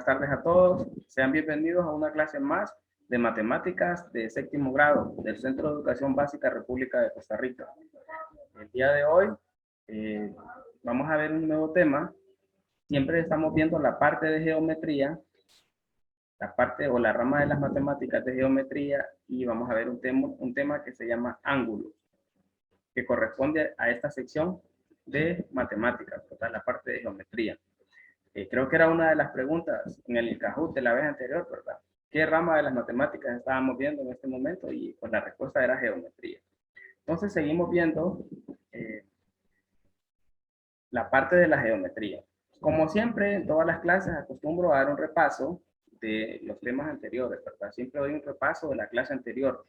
tardes a todos. Sean bienvenidos a una clase más de matemáticas de séptimo grado del Centro de Educación Básica República de Costa Rica. El día de hoy vamos a ver un nuevo tema. Siempre estamos viendo la parte de geometría, la parte o la rama de las matemáticas de geometría, y vamos a ver un tema que se llama ángulos, que corresponde a esta sección de matemáticas, total, la parte de geometría. Creo que era una de las preguntas en el Kahoot de la vez anterior, ¿verdad? ¿Qué rama de las matemáticas estábamos viendo en este momento? Y pues la respuesta era geometría. Entonces seguimos viendo la parte de la geometría. Como siempre, en todas las clases acostumbro a dar un repaso de los temas anteriores, ¿verdad? Siempre doy un repaso de la clase anterior.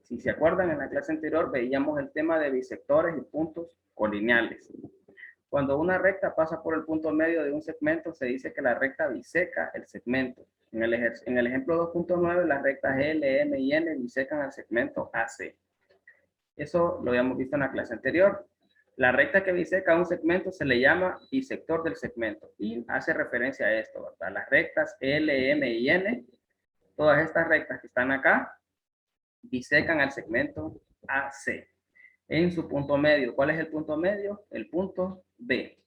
Si se acuerdan, en la clase anterior veíamos el tema de bisectores y puntos colineales. Cuando una recta pasa por el punto medio de un segmento, se dice que la recta biseca el segmento. En el ejemplo 2.9, las rectas L, M y N bisecan el segmento AC. Eso lo habíamos visto en la clase anterior. La recta que biseca un segmento se le llama bisector del segmento y hace referencia a esto, ¿verdad? Las rectas L, M y N, todas estas rectas que están acá, bisecan al segmento AC en su punto medio. ¿Cuál es el punto medio? El punto B.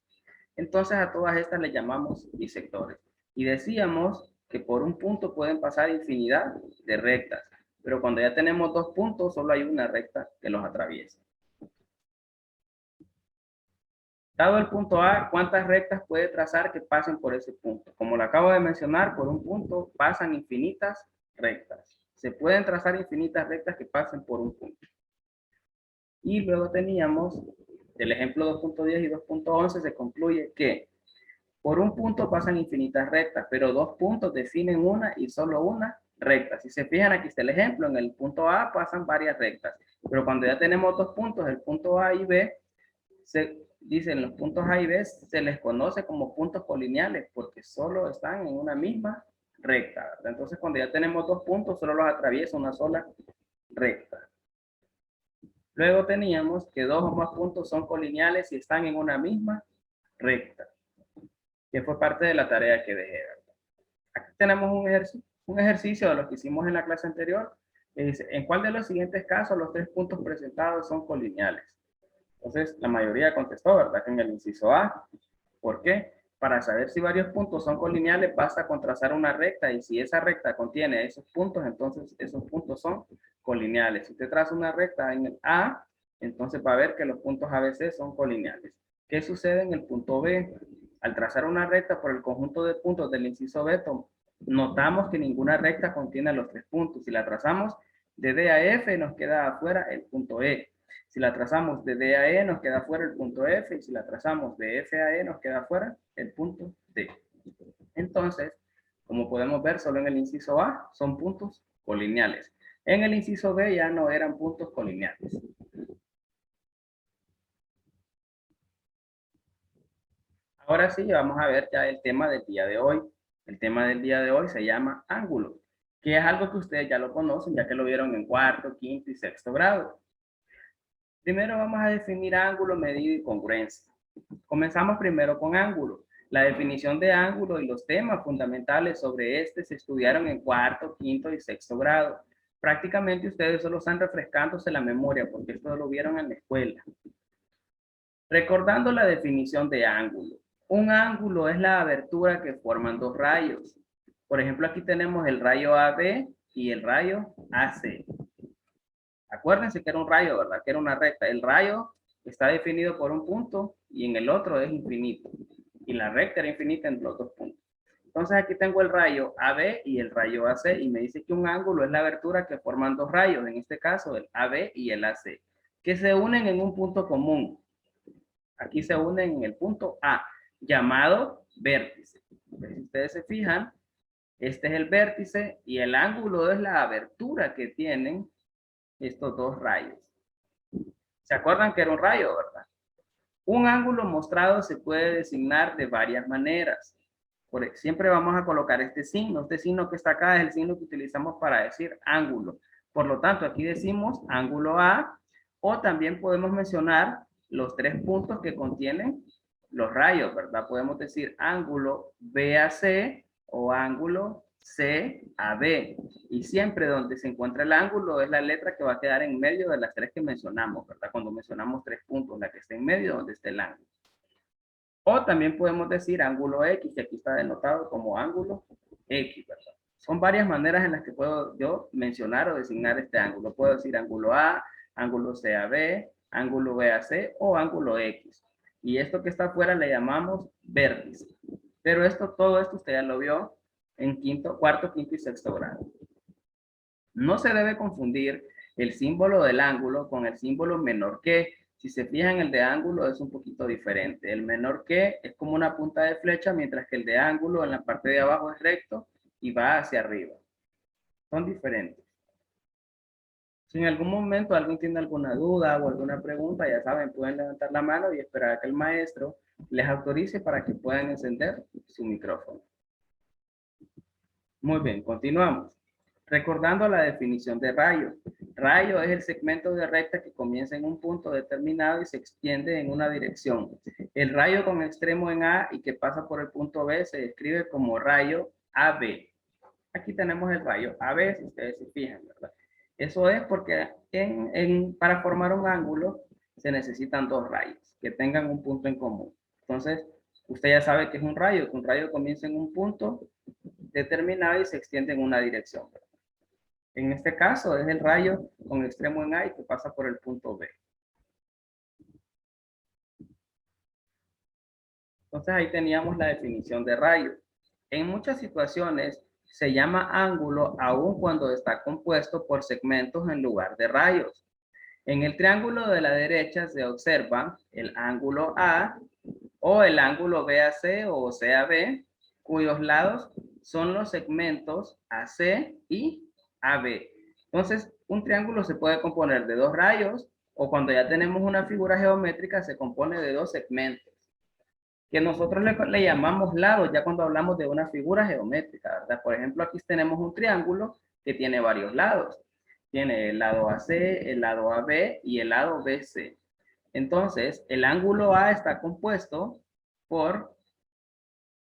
Entonces a todas estas le llamamos bisectores. Y decíamos que por un punto pueden pasar infinidad de rectas, pero cuando ya tenemos dos puntos, solo hay una recta que los atraviesa. Dado el punto A, ¿cuántas rectas puede trazar que pasen por ese punto? Como lo acabo de mencionar, por un punto pasan infinitas rectas. Se pueden trazar infinitas rectas que pasen por un punto. Y luego teníamos del ejemplo 2.10 y 2.11 se concluye que por un punto pasan infinitas rectas, pero dos puntos definen una y solo una recta. Si se fijan, aquí está el ejemplo, en el punto A pasan varias rectas, pero cuando ya tenemos dos puntos, el punto A y B, se dicen los puntos A y B, se les conoce como puntos colineales, porque solo están en una misma recta, ¿verdad? Entonces, cuando ya tenemos dos puntos, solo los atraviesa una sola recta. Luego teníamos que dos o más puntos son colineales y están en una misma recta, que fue parte de la tarea que dejé, ¿verdad? Aquí tenemos un ejercicio de lo que hicimos en la clase anterior, que dice, ¿en cuál de los siguientes casos los tres puntos presentados son colineales? Entonces, la mayoría contestó, ¿verdad? Que en el inciso A. ¿Por qué? Para saber si varios puntos son colineales, basta con trazar una recta, y si esa recta contiene esos puntos, entonces esos puntos son colineales. Si usted traza una recta en el A, entonces va a ver que los puntos ABC son colineales. ¿Qué sucede en el punto B? Al trazar una recta por el conjunto de puntos del inciso B, notamos que ninguna recta contiene los tres puntos. Si la trazamos de D a F, nos queda afuera el punto E. Si la trazamos de D a E, nos queda fuera el punto F, y si la trazamos de F a E, nos queda fuera el punto D. Entonces, como podemos ver, solo en el inciso A son puntos colineales. En el inciso B ya no eran puntos colineales. Ahora sí, vamos a ver ya el tema del día de hoy. El tema del día de hoy se llama ángulos, que es algo que ustedes ya lo conocen, ya que lo vieron en cuarto, quinto y sexto grado. Primero vamos a definir ángulo, medida y congruencia. Comenzamos primero con ángulo. La definición de ángulo y los temas fundamentales sobre este se estudiaron en cuarto, quinto y sexto grado. Prácticamente ustedes solo están refrescándose la memoria porque esto lo vieron en la escuela. Recordando la definición de ángulo. Un ángulo es la abertura que forman dos rayos. Por ejemplo, aquí tenemos el rayo AB y el rayo AC. Acuérdense que era un rayo, ¿verdad? Que era una recta. El rayo está definido por un punto y en el otro es infinito. Y la recta era infinita entre los dos puntos. Entonces aquí tengo el rayo AB y el rayo AC y me dice que un ángulo es la abertura que forman dos rayos, en este caso el AB y el AC, que se unen en un punto común. Aquí se unen en el punto A, llamado vértice. Si ustedes se fijan, este es el vértice y el ángulo es la abertura que tienen estos dos rayos. ¿Se acuerdan que era un rayo, verdad? Un ángulo mostrado se puede designar de varias maneras. Siempre vamos a colocar este signo que está acá es el signo que utilizamos para decir ángulo. Por lo tanto, aquí decimos ángulo A, o también podemos mencionar los tres puntos que contienen los rayos, ¿verdad? Podemos decir ángulo BAC o ángulo CAB. Y siempre donde se encuentra el ángulo es la letra que va a quedar en medio de las tres que mencionamos, ¿verdad? Cuando mencionamos 3 puntos, la que está en medio donde está el ángulo. O también podemos decir ángulo X, que aquí está denotado como ángulo X, ¿verdad? Son varias maneras en las que puedo yo mencionar o designar este ángulo. Puedo decir ángulo A, ángulo CAB, ángulo BAC o ángulo X. Y esto que está afuera le llamamos vértice. Pero todo esto usted ya lo vio en cuarto, quinto y sexto grado. No se debe confundir el símbolo del ángulo con el símbolo menor que. Si se fijan, el de ángulo es un poquito diferente. El menor que es como una punta de flecha, mientras que el de ángulo en la parte de abajo es recto y va hacia arriba. Son diferentes. Si en algún momento alguien tiene alguna duda o alguna pregunta, ya saben, pueden levantar la mano y esperar a que el maestro les autorice para que puedan encender su micrófono. Muy bien, continuamos. Recordando la definición de rayo. Rayo es el segmento de recta que comienza en un punto determinado y se extiende en una dirección. El rayo con extremo en A y que pasa por el punto B se describe como rayo AB. Aquí tenemos el rayo AB, si ustedes se fijan, ¿verdad? Eso es porque para formar un ángulo se necesitan dos rayos que tengan un punto en común. Entonces, usted ya sabe que es un rayo, que un rayo comienza en un punto determinado y se extiende en una dirección, ¿verdad? En este caso es el rayo con extremo en A y que pasa por el punto B. Entonces ahí teníamos la definición de rayo. En muchas situaciones se llama ángulo aun cuando está compuesto por segmentos en lugar de rayos. En el triángulo de la derecha se observa el ángulo A o el ángulo BAC o CAB, cuyos lados son los segmentos AC y AB. Entonces, un triángulo se puede componer de dos rayos o cuando ya tenemos una figura geométrica se compone de dos segmentos, que nosotros le llamamos lados ya cuando hablamos de una figura geométrica, ¿verdad? Por ejemplo, aquí tenemos un triángulo que tiene varios lados. Tiene el lado AC, el lado AB y el lado BC. Entonces, el ángulo A está compuesto por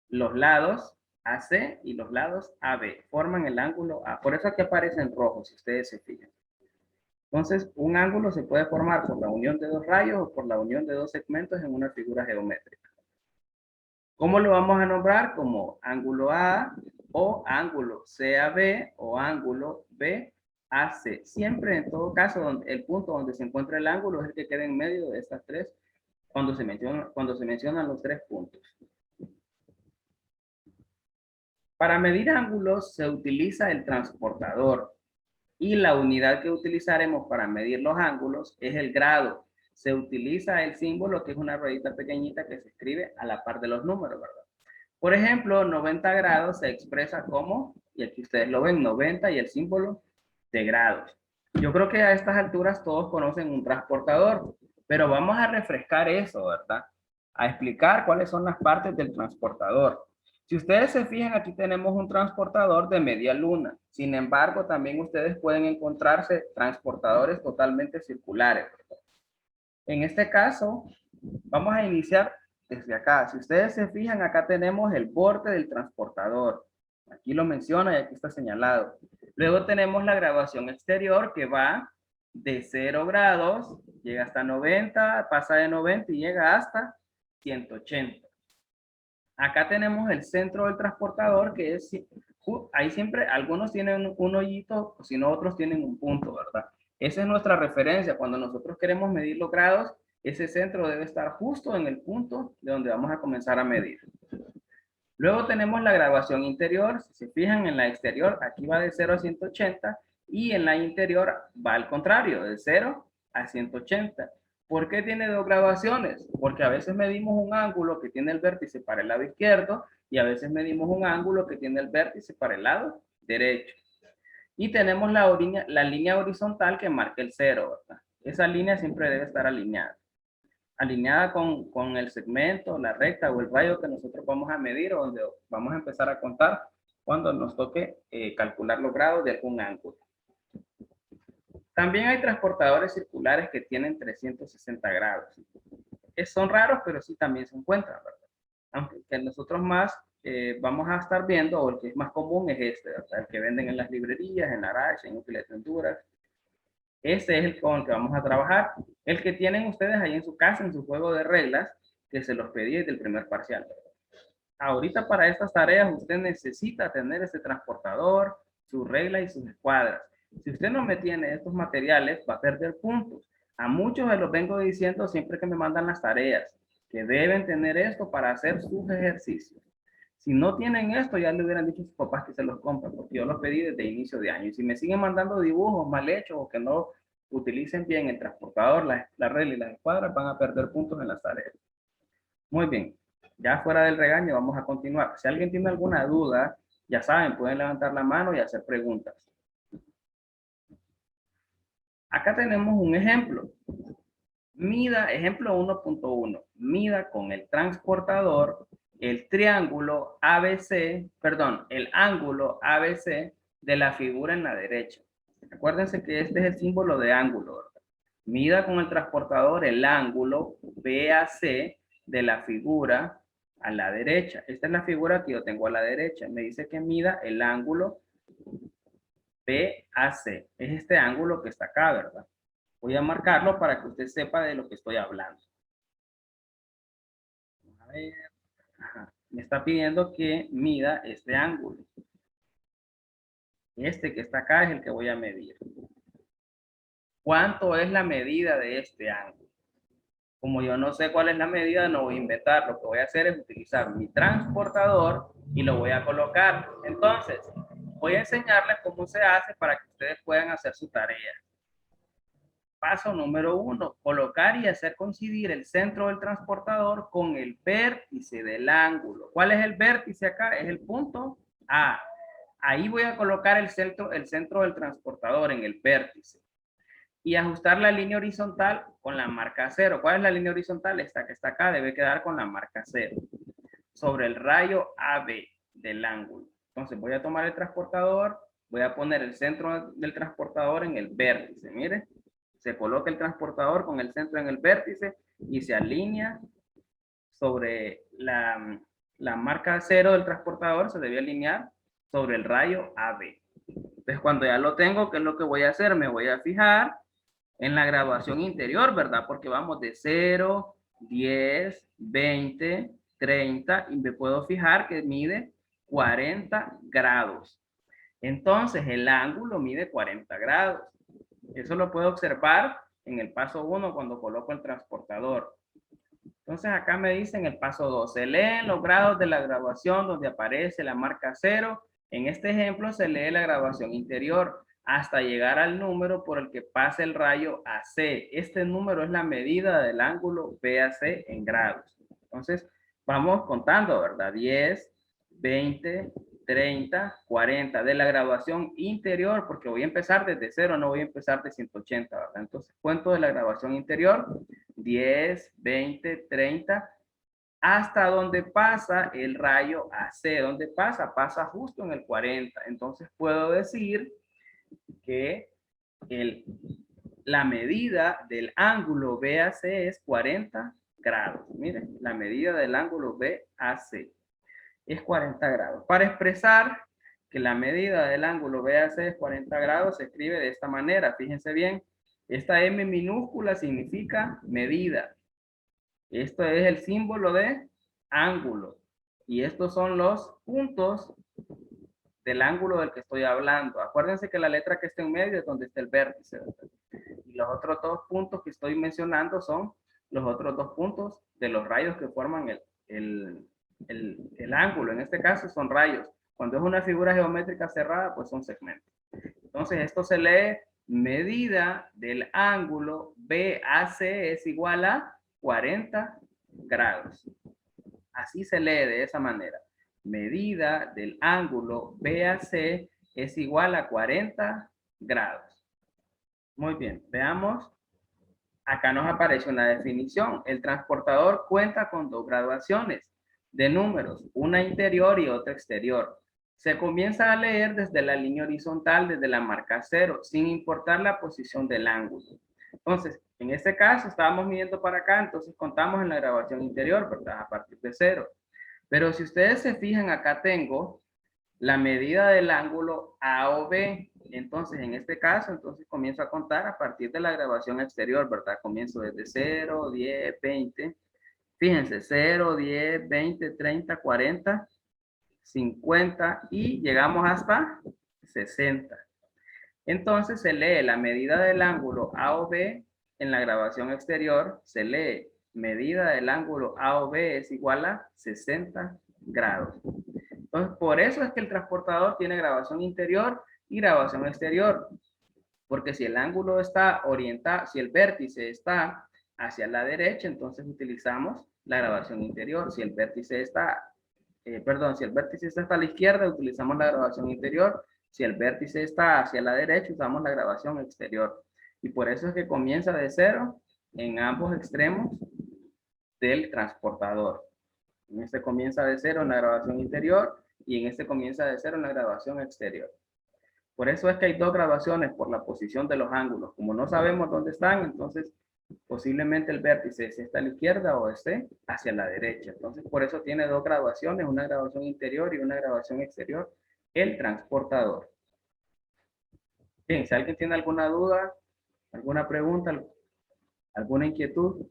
los lados AC y los lados AB. Forman el ángulo A. Por eso aquí aparece en rojo, si ustedes se fijan. Entonces, un ángulo se puede formar por la unión de dos rayos o por la unión de dos segmentos en una figura geométrica. ¿Cómo lo vamos a nombrar? Como ángulo A o ángulo CAB o ángulo BAC. Siempre, en todo caso, el punto donde se encuentra el ángulo es el que queda en medio de estas tres cuando se mencionan los tres puntos. Para medir ángulos se utiliza el transportador y la unidad que utilizaremos para medir los ángulos es el grado. Se utiliza el símbolo que es una ruedita pequeñita que se escribe a la par de los números, ¿verdad? Por ejemplo, 90 grados se expresa como, y aquí ustedes lo ven, 90 y el símbolo de grados. Yo creo que a estas alturas todos conocen un transportador, pero vamos a refrescar eso, ¿verdad? A explicar cuáles son las partes del transportador. Si ustedes se fijan, aquí tenemos un transportador de media luna. Sin embargo, también ustedes pueden encontrarse transportadores totalmente circulares, ¿verdad? En este caso, vamos a iniciar desde acá. Si ustedes se fijan, acá tenemos el borde del transportador. Aquí lo menciona y aquí está señalado. Luego tenemos la graduación exterior que va de 0 grados, llega hasta 90, pasa de 90 y llega hasta 180. Acá tenemos el centro del transportador que es, ahí siempre, algunos tienen un hoyito, si no otros tienen un punto, ¿verdad? Esa es nuestra referencia. Cuando nosotros queremos medir los grados, ese centro debe estar justo en el punto de donde vamos a comenzar a medir. Luego tenemos la graduación interior. Si se fijan en la exterior, aquí va de 0 a 180 y en la interior va al contrario, de 0 a 180. ¿Por qué tiene dos graduaciones? Porque a veces medimos un ángulo que tiene el vértice para el lado izquierdo y a veces medimos un ángulo que tiene el vértice para el lado derecho. Y tenemos la línea horizontal que marca el 0, ¿verdad? Esa línea siempre debe estar alineada con el segmento, la recta o el rayo que nosotros vamos a medir o donde vamos a empezar a contar cuando nos toque calcular los grados de algún ángulo. También hay transportadores circulares que tienen 360 grados. Son raros, pero sí también se encuentran, ¿verdad? Aunque nosotros más vamos a estar viendo, o el que es más común es este, ¿verdad? El que venden en las librerías, en Garage, en Útiles de Honduras. Este es el con el que vamos a trabajar. El que tienen ustedes ahí en su casa, en su juego de reglas, que se los pedí desde el primer parcial. Ahorita para estas tareas usted necesita tener ese transportador, su regla y sus escuadras. Si usted no me tiene estos materiales, va a perder puntos. A muchos se los vengo diciendo siempre que me mandan las tareas, que deben tener esto para hacer sus ejercicios. Si no tienen esto, ya le hubieran dicho a sus papás que se los compren, porque yo los pedí desde inicio de año. Y si me siguen mandando dibujos mal hechos o que no utilicen bien el transportador, la regla y las escuadras, van a perder puntos en las tareas. Muy bien, ya fuera del regaño vamos a continuar. Si alguien tiene alguna duda, ya saben, pueden levantar la mano y hacer preguntas. Acá tenemos un ejemplo. Mida, ejemplo 1.1, mida con el transportador el triángulo ABC, perdón, el ángulo ABC de la figura en la derecha. Acuérdense que este es el símbolo de ángulo, ¿verdad? Mida con el transportador el ángulo BAC de la figura a la derecha. Esta es la figura que yo tengo a la derecha. Me dice que mida el ángulo BAC. Es este ángulo que está acá, ¿verdad? Voy a marcarlo para que usted sepa de lo que estoy hablando. A ver. Ajá. Me está pidiendo que mida este ángulo. Este que está acá es el que voy a medir. ¿Cuánto es la medida de este ángulo? Como yo no sé cuál es la medida, no voy a inventar. Lo que voy a hacer es utilizar mi transportador y lo voy a colocar. Entonces, voy a enseñarles cómo se hace para que ustedes puedan hacer su tarea. Paso número 1, colocar y hacer coincidir el centro del transportador con el vértice del ángulo. ¿Cuál es el vértice acá? Es el punto A. Ahí voy a colocar el centro del transportador en el vértice. Y ajustar la línea horizontal con la marca 0. ¿Cuál es la línea horizontal? Esta que está acá debe quedar con la marca 0. Sobre el rayo AB del ángulo. Entonces voy a tomar el transportador, voy a poner el centro del transportador en el vértice. Mire, se coloca el transportador con el centro en el vértice y se alinea sobre la marca 0 del transportador, se debe alinear sobre el rayo AB. Entonces cuando ya lo tengo, ¿qué es lo que voy a hacer? Me voy a fijar en la graduación interior, ¿verdad? Porque vamos de 0, 10, 20, 30 y me puedo fijar que mide 40 grados. Entonces el ángulo mide 40 grados. Eso lo puedo observar en el paso 1 cuando coloco el transportador. Entonces acá me dicen el paso 2. Se leen los grados de la graduación donde aparece la marca 0. En este ejemplo se lee la graduación interior hasta llegar al número por el que pasa el rayo AC. Este número es la medida del ángulo BAC en grados. Entonces vamos contando, ¿verdad? 10, 20, 30, 40 de la graduación interior, porque voy a empezar desde 0, no voy a empezar de 180, ¿verdad? Entonces cuento de la graduación interior, 10, 20, 30, hasta donde pasa el rayo AC. ¿Dónde pasa? Pasa justo en el 40. Entonces puedo decir que la medida del ángulo BAC es 40 grados. Miren, la medida del ángulo BAC es 40 grados. Para expresar que la medida del ángulo BAC es 40 grados, se escribe de esta manera. Fíjense bien, esta M minúscula significa medida. Esto es el símbolo de ángulo. Y estos son los puntos del ángulo del que estoy hablando. Acuérdense que la letra que está en medio es donde está el vértice, ¿verdad? Y los otros dos puntos que estoy mencionando son los otros dos puntos de los rayos que forman el ángulo. En este caso son rayos. Cuando es una figura geométrica cerrada, pues son segmentos. Entonces esto se lee medida del ángulo BAC es igual a 40 grados. Así se lee de esa manera. Medida del ángulo BAC es igual a 40 grados. Muy bien, veamos. Acá nos aparece una definición. El transportador cuenta con dos graduaciones de números, una interior y otra exterior. Se comienza a leer desde la línea horizontal, desde la marca 0, sin importar la posición del ángulo. Entonces, en este caso estábamos midiendo para acá, entonces contamos en la graduación interior, ¿verdad? A partir de 0. Pero si ustedes se fijan, acá tengo la medida del ángulo A o B. Entonces, en este caso, entonces comienzo a contar a partir de la grabación exterior, ¿verdad? Comienzo desde 0, 10, 20. Fíjense, 0, 10, 20, 30, 40, 50 y llegamos hasta 60. Entonces se lee la medida del ángulo A o B en la grabación exterior, se lee medida del ángulo A o B es igual a 60 grados. Entonces, por eso es que el transportador tiene grabación interior y grabación exterior, porque si el ángulo está orientado, si el vértice está hacia la derecha, entonces utilizamos la grabación interior. Si el vértice está, si el vértice está hasta la izquierda, utilizamos la grabación interior. Si el vértice está hacia la derecha, usamos la grabación exterior. Y por eso es que comienza de cero en ambos extremos del transportador. En este comienza de cero en la grabación interior y en este comienza de cero en la grabación exterior. Por eso es que hay dos grabaciones por la posición de los ángulos. Como no sabemos dónde están, entonces posiblemente el vértice esté a la izquierda o esté hacia la derecha. Entonces por eso tiene dos grabaciones, una grabación interior y una grabación exterior, el transportador. Bien, si alguien tiene alguna duda, alguna pregunta, alguna inquietud.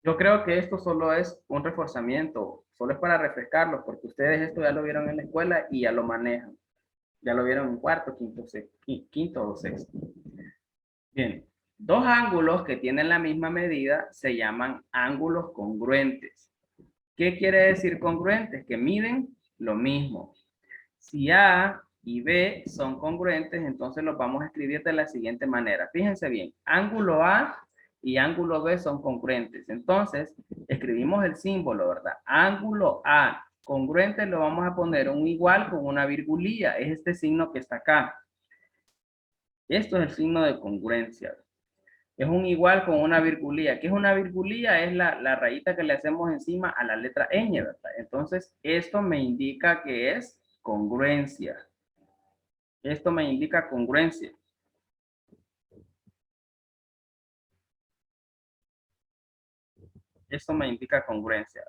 Yo creo que esto solo es un reforzamiento, solo es para refrescarlos, porque ustedes esto ya lo vieron en la escuela y ya lo manejan. Ya lo vieron en cuarto, quinto o sexto. Bien, dos ángulos que tienen la misma medida se llaman ángulos congruentes. ¿Qué quiere decir congruentes? Que miden lo mismo. Si A y B son congruentes, entonces los vamos a escribir de la siguiente manera. Fíjense bien, ángulo A y ángulo B son congruentes. Entonces, escribimos el símbolo, ¿verdad? Ángulo A congruente lo vamos a poner un igual con una virgulilla. Es este signo que está acá. Esto es el signo de congruencia. Es un igual con una virgulilla. ¿Qué es una virgulilla? Es la rayita que le hacemos encima a la letra ñ, ¿verdad? Entonces, esto me indica que es congruencia. Esto me indica congruencia. Esto me indica congruencia.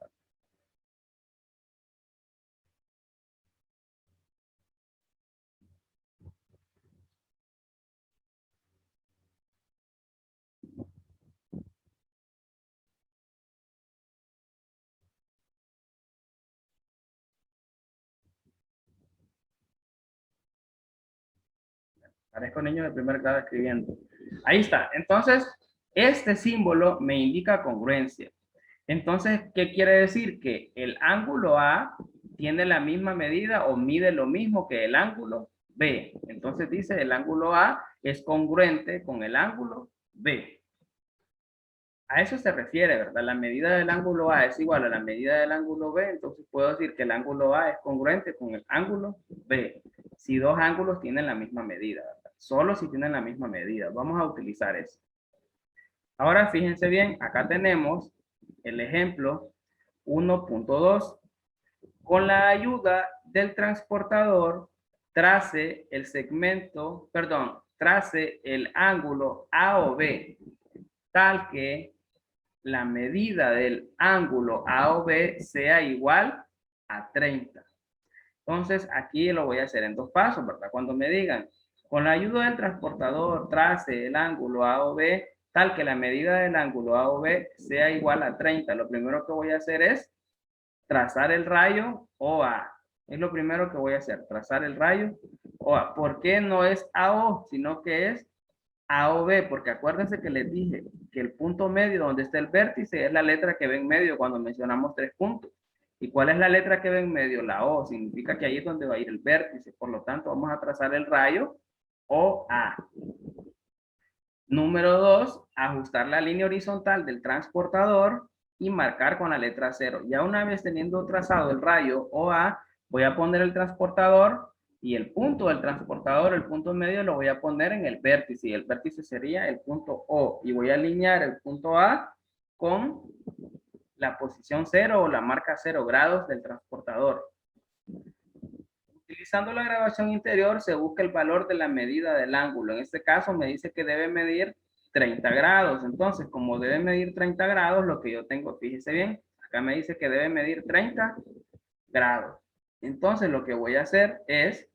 Parezco niño de primer grado escribiendo. Ahí está. Entonces, este símbolo me indica congruencia. Entonces, ¿qué quiere decir? Que el ángulo A tiene la misma medida o mide lo mismo que el ángulo B. Entonces dice el ángulo A es congruente con el ángulo B. A eso se refiere, ¿verdad? La medida del ángulo A es igual a la medida del ángulo B, entonces puedo decir que el ángulo A es congruente con el ángulo B. Si dos ángulos tienen la misma medida, ¿verdad? Solo si tienen la misma medida. Vamos a utilizar eso. Ahora fíjense bien, acá tenemos el ejemplo 1.2. Con la ayuda del transportador, trace el segmento, perdón, trace el ángulo A o B, tal que la medida del ángulo A o B sea igual a 30. Entonces, aquí lo voy a hacer en dos pasos, ¿verdad? Cuando me digan, con la ayuda del transportador, trace el ángulo A o B, tal que la medida del ángulo A o B sea igual a 30. Lo primero que voy a hacer es trazar el rayo OA. Es lo primero que voy a hacer, trazar el rayo OA. ¿Por qué no es AO, sino que es A o B? Porque acuérdense que les dije que el punto medio donde está el vértice es la letra que ve en medio cuando mencionamos tres puntos. ¿Y cuál es la letra que ve en medio? La O. Significa que ahí es donde va a ir el vértice. Por lo tanto, vamos a trazar el rayo OA. Número 2, ajustar la línea horizontal del transportador y marcar con la letra 0. Ya una vez teniendo trazado el rayo OA, voy a poner el transportador y el punto del transportador, el punto medio, lo voy a poner en el vértice. Y el vértice sería el punto O. Y voy a alinear el punto A con la posición 0 o la marca 0 grados del transportador. Utilizando la grabación interior se busca el valor de la medida del ángulo. En este caso me dice que debe medir 30 grados. Entonces, como debe medir 30 grados, lo que yo tengo, fíjese bien, Acá me dice que debe medir 30 grados. Entonces lo que voy a hacer es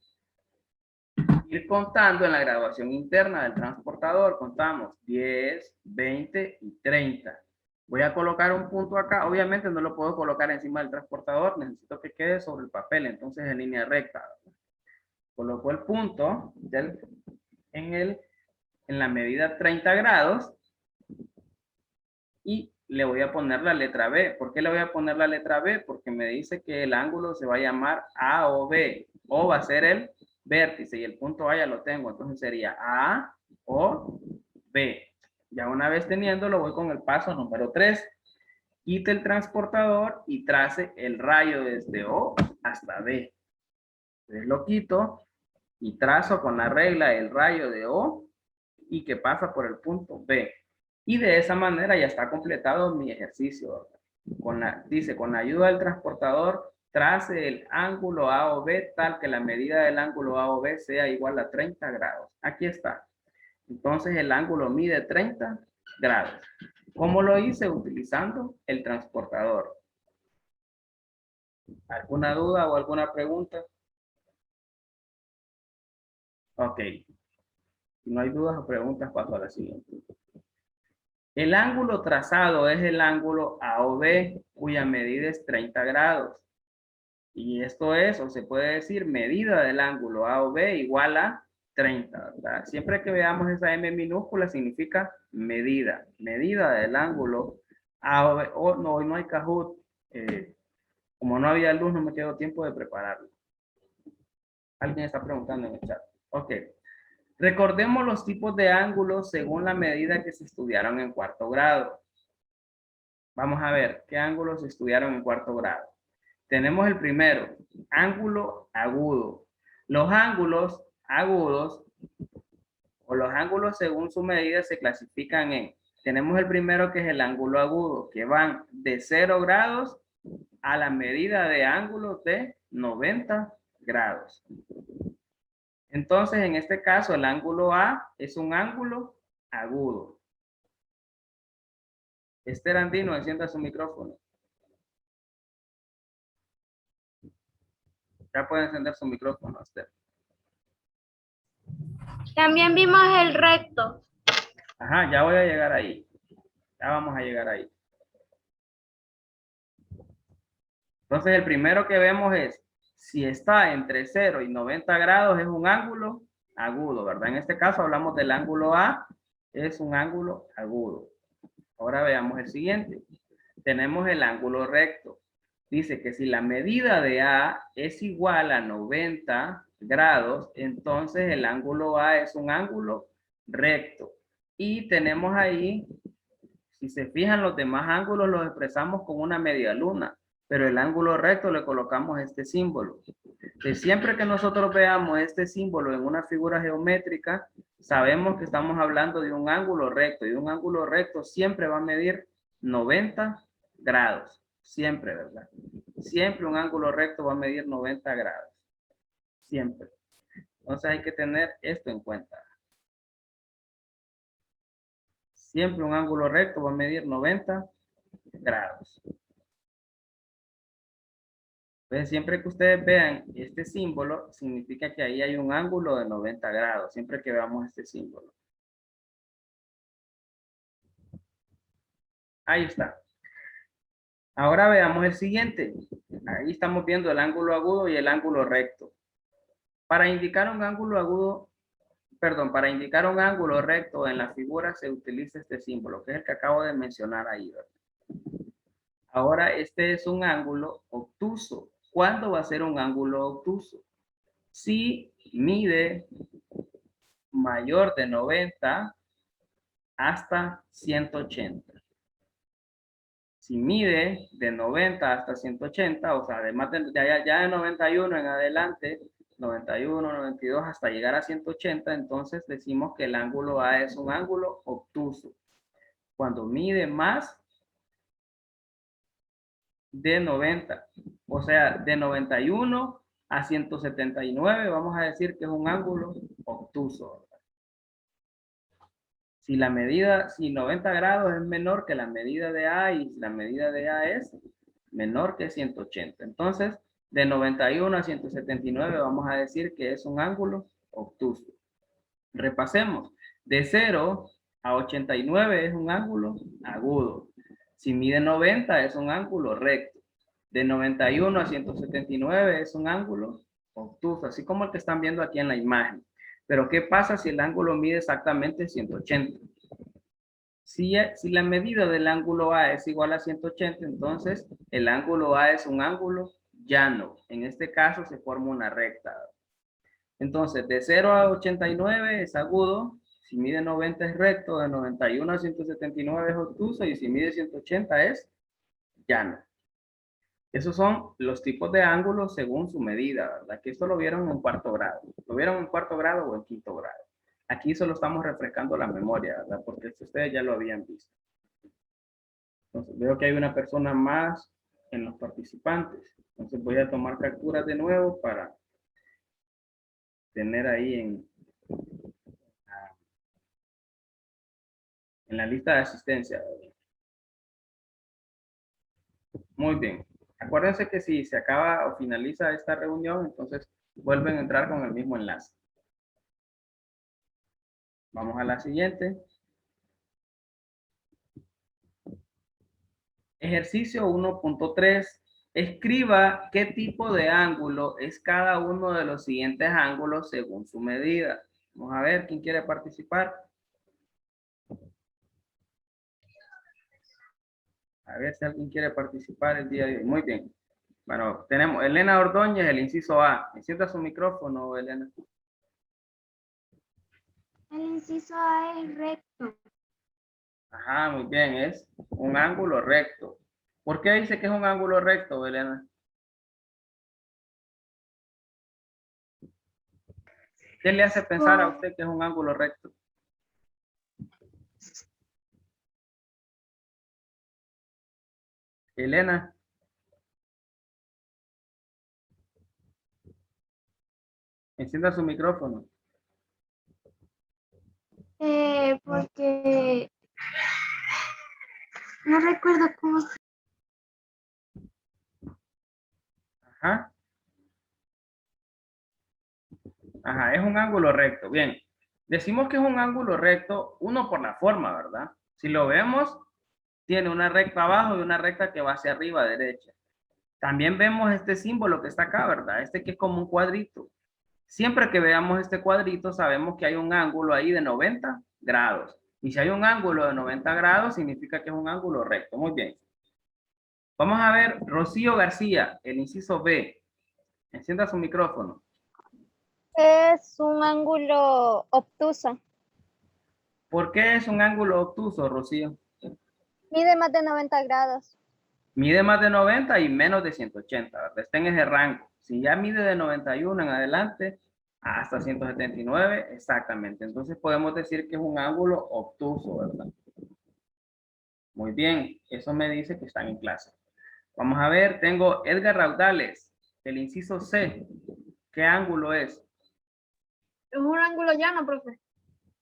ir contando en la graduación interna del transportador. Contamos 10, 20 y 30. Voy a colocar un punto acá. Obviamente no lo puedo colocar encima del transportador. Necesito que quede sobre el papel. Entonces en línea recta. Coloco el punto en la medida 30 grados. Y le voy a poner la letra B. ¿Por qué le voy a poner la letra B? Porque me dice que el ángulo se va a llamar A o B. O va a ser el vértice y el punto A ya lo tengo. Entonces sería A o B. Ya una vez teniéndolo, voy con el paso número 3. Quite el transportador y trace el rayo desde O hasta B. Entonces lo quito y trazo con la regla el rayo de O y que pasa por el punto B. Y de esa manera ya está completado mi ejercicio. Dice, con la ayuda del transportador, trace el ángulo A o B tal que la medida del ángulo A o B sea igual a 30 grados. Aquí está. Entonces el ángulo mide 30 grados. ¿Cómo lo hice? Utilizando el transportador. ¿Alguna duda o alguna pregunta? Ok. Si no hay dudas o preguntas, paso a la siguiente. El ángulo trazado es el ángulo A o B, cuya medida es 30 grados. Y esto es, o se puede decir, medida del ángulo A o B igual a 30, ¿verdad? Siempre que veamos esa M minúscula significa medida. Medida del ángulo A o B. Oh, no, hoy no hay Kahoot. Como no había luz, no me quedó tiempo de prepararlo. Alguien está preguntando en el chat. Ok. Recordemos los tipos de ángulos según la medida que se estudiaron en cuarto grado. Vamos a ver qué ángulos se estudiaron en cuarto grado. Tenemos el primero, ángulo agudo. Los ángulos agudos o los ángulos según su medida se clasifican en, tenemos el primero que es el ángulo agudo, que van de 0 grados a la medida de ángulos de 90 grados. Entonces, en este caso, el ángulo A es un ángulo agudo. Esther Andino, encienda su micrófono. Ya puede encender su micrófono, Esther. También vimos el recto. Ajá, ya voy a llegar ahí. Ya vamos a llegar ahí. Entonces, el primero que vemos es, si está entre 0 y 90 grados, es un ángulo agudo, ¿verdad? En este caso hablamos del ángulo A, es un ángulo agudo. Ahora veamos el siguiente. Tenemos el ángulo recto. Dice que si la medida de A es igual a 90 grados, entonces el ángulo A es un ángulo recto. Y tenemos ahí, si se fijan, los demás ángulos los expresamos con una media luna, pero el ángulo recto le colocamos este símbolo. Entonces, siempre que nosotros veamos este símbolo en una figura geométrica, sabemos que estamos hablando de un ángulo recto, y un ángulo recto siempre va a medir 90 grados. Siempre, ¿verdad? Siempre un ángulo recto va a medir 90 grados. Siempre. Entonces hay que tener esto en cuenta. Siempre un ángulo recto va a medir 90 grados. Entonces, siempre que ustedes vean este símbolo, significa que ahí hay un ángulo de 90 grados, siempre que veamos este símbolo. Ahí está. Ahora veamos el siguiente. Ahí estamos viendo el ángulo agudo y el ángulo recto. Para indicar un ángulo agudo, perdón, para indicar un ángulo recto en la figura se utiliza este símbolo, que es el que acabo de mencionar ahí, ¿verdad? Ahora, este es un ángulo obtuso. ¿Cuándo va a ser un ángulo obtuso? Si mide mayor de 90 hasta 180. Si mide de 90 hasta 180, o sea, además ya de 91 en adelante, 91, 92 hasta llegar a 180, entonces decimos que el ángulo A es un ángulo obtuso. Cuando mide más de 90, o sea, de 91 a 179, vamos a decir que es un ángulo obtuso. Si la medida, si 90 grados es menor que la medida de A y la medida de A es menor que 180. Entonces, de 91 a 179 vamos a decir que es un ángulo obtuso. Repasemos. De 0 a 89 es un ángulo agudo. Si mide 90 es un ángulo recto. De 91 a 179 es un ángulo obtuso, así como el que están viendo aquí en la imagen. Pero ¿qué pasa si el ángulo mide exactamente 180? Si la medida del ángulo A es igual a 180, entonces el ángulo A es un ángulo llano. En este caso se forma una recta. Entonces, de 0 a 89 es agudo, si mide 90 es recto, de 91 a 179 es obtuso y si mide 180 es llano. Esos son los tipos de ángulos según su medida, ¿verdad? Que esto lo vieron en cuarto grado. ¿Lo vieron en cuarto grado o en quinto grado? Aquí solo estamos refrescando la memoria, ¿verdad? Porque esto ustedes ya lo habían visto. Entonces, veo que hay una persona más en los participantes. Entonces, voy a tomar capturas de nuevo para tener ahí en la lista de asistencia, ¿verdad? Muy bien. Acuérdense que si se acaba o finaliza esta reunión, entonces vuelven a entrar con el mismo enlace. Vamos a la siguiente. Ejercicio 1.3. Escriba qué tipo de ángulo es cada uno de los siguientes ángulos según su medida. Vamos a ver quién quiere participar. A ver si alguien quiere participar el día de hoy. Muy bien. Bueno, tenemos Elena Ordóñez, el inciso A. Encienda su micrófono, Elena. El inciso A es recto. Ajá, muy bien. Es un ángulo recto. ¿Por qué dice que es un ángulo recto, Elena? ¿Qué le hace pensar a usted que es un ángulo recto? Elena. Encienda su micrófono. Porque no recuerdo cómo se... Ajá. Ajá, es un ángulo recto. Bien. Decimos que es un ángulo recto, uno por la forma, ¿verdad? Si lo vemos, tiene una recta abajo y una recta que va hacia arriba, derecha. También vemos este símbolo que está acá, ¿verdad? Este que es como un cuadrito. Siempre que veamos este cuadrito, sabemos que hay un ángulo ahí de 90 grados. Y si hay un ángulo de 90 grados, significa que es un ángulo recto. Muy bien. Vamos a ver, Rocío García, el inciso B. Encienda su micrófono. Es un ángulo obtuso. ¿Por qué es un ángulo obtuso, Rocío? Mide más de 90 grados. Mide más de 90 y menos de 180, ¿verdad? Está en ese rango. Si ya mide de 91 en adelante hasta 179, exactamente. Entonces podemos decir que es un ángulo obtuso, ¿verdad? Muy bien, eso me dice que están en clase. Vamos a ver, tengo Edgar Raudales, el inciso C. ¿Qué ángulo es? Es un ángulo llano, profe.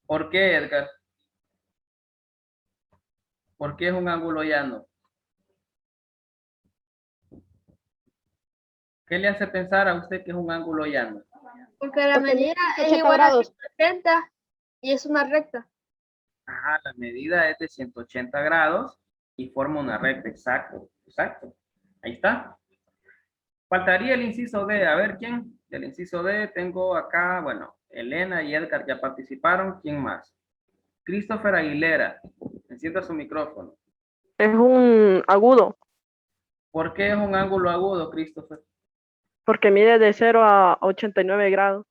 ¿Por qué, Edgar? ¿Por qué es un ángulo llano? ¿Qué le hace pensar a usted que es un ángulo llano? Porque la medida es igual a 180 y es una recta. Ajá, la medida es de 180 grados y forma una recta, exacto, exacto. Ahí está. Faltaría el inciso D, a ver quién. Del inciso D tengo acá, bueno, Elena y Edgar ya participaron. ¿Quién más? Christopher Aguilera, encienda su micrófono. Es un agudo, ¿Por qué es un ángulo agudo, Christopher? porque mide de 0 a 89 grados.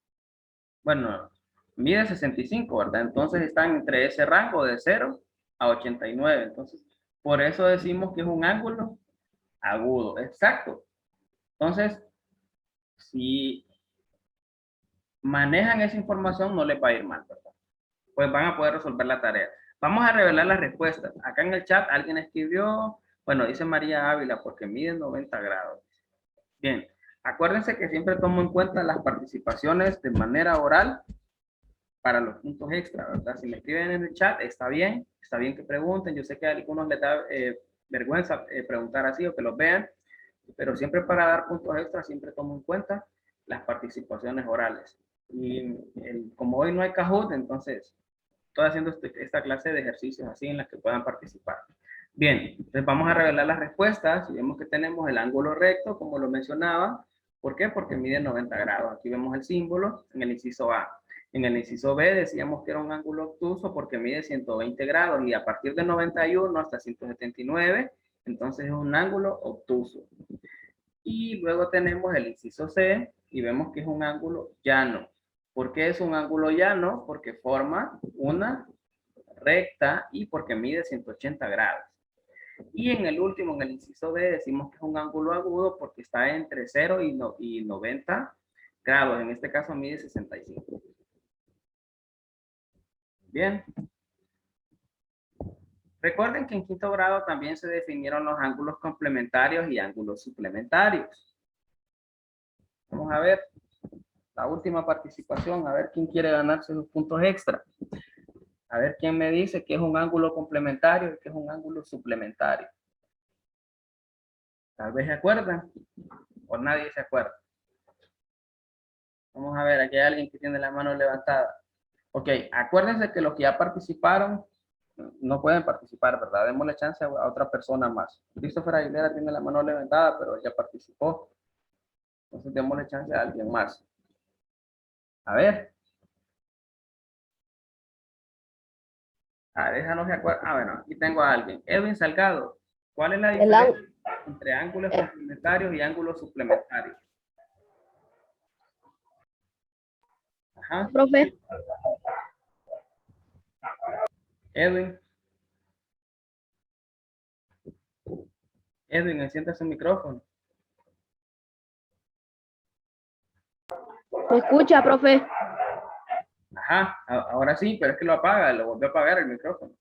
Bueno, mide 65, ¿verdad? Entonces están entre ese rango de 0 a 89. Entonces, por eso decimos que es un ángulo agudo, exacto. Entonces, si manejan esa información, no les va a ir mal, ¿verdad? Pues van a poder resolver la tarea. Vamos a revelar las respuestas. Acá en el chat alguien escribió, bueno, dice María Ávila, porque mide 90 grados. Bien, acuérdense que siempre tomo en cuenta las participaciones de manera oral para los puntos extra, ¿verdad? Si me escriben en el chat, está bien que pregunten. Yo sé que a algunos les da vergüenza preguntar así o que los vean, Pero siempre para dar puntos extras, siempre tomo en cuenta las participaciones orales. Y como hoy no hay Kahoot, entonces estoy haciendo esta clase de ejercicios así en las que puedan participar. Bien, entonces vamos a revelar las respuestas y vemos que tenemos el ángulo recto, como lo mencionaba. ¿Por qué? Porque mide 90 grados. Aquí vemos el símbolo en el inciso A. En el inciso B decíamos que era un ángulo obtuso porque mide 120 grados y a partir de 91 hasta 179, entonces es un ángulo obtuso. Y luego tenemos el inciso C y vemos que es un ángulo llano. ¿Por qué es un ángulo llano? Porque forma una recta y porque mide 180 grados. Y en el último, en el inciso D, decimos que es un ángulo agudo porque está entre 0 y 90 grados. En este caso mide 65. Bien. Recuerden que en quinto grado también se definieron los ángulos complementarios y ángulos suplementarios. Vamos a ver la última participación, a ver quién quiere ganarse sus puntos extra. A ver quién me dice que es un ángulo complementario y que es un ángulo suplementario. Tal vez se acuerdan o nadie se acuerda. Vamos a ver, aquí hay alguien que tiene la mano levantada. Ok, acuérdense que los que ya participaron no pueden participar, ¿verdad? Démosle chance a otra persona más. Christopher Aguilera tiene la mano levantada, pero ya participó. Entonces démosle chance a alguien más. A ver. A ver, esa no se acuerda. Ah, bueno, aquí tengo a alguien. Edwin Salgado. ¿Cuál es la diferencia entre ángulos complementarios y ángulos suplementarios? Ajá. Profe, Edwin. Edwin, encienda su micrófono. ¿me escucha, profe? Ajá, ahora sí, pero es que lo apaga, lo volvió a apagar el micrófono.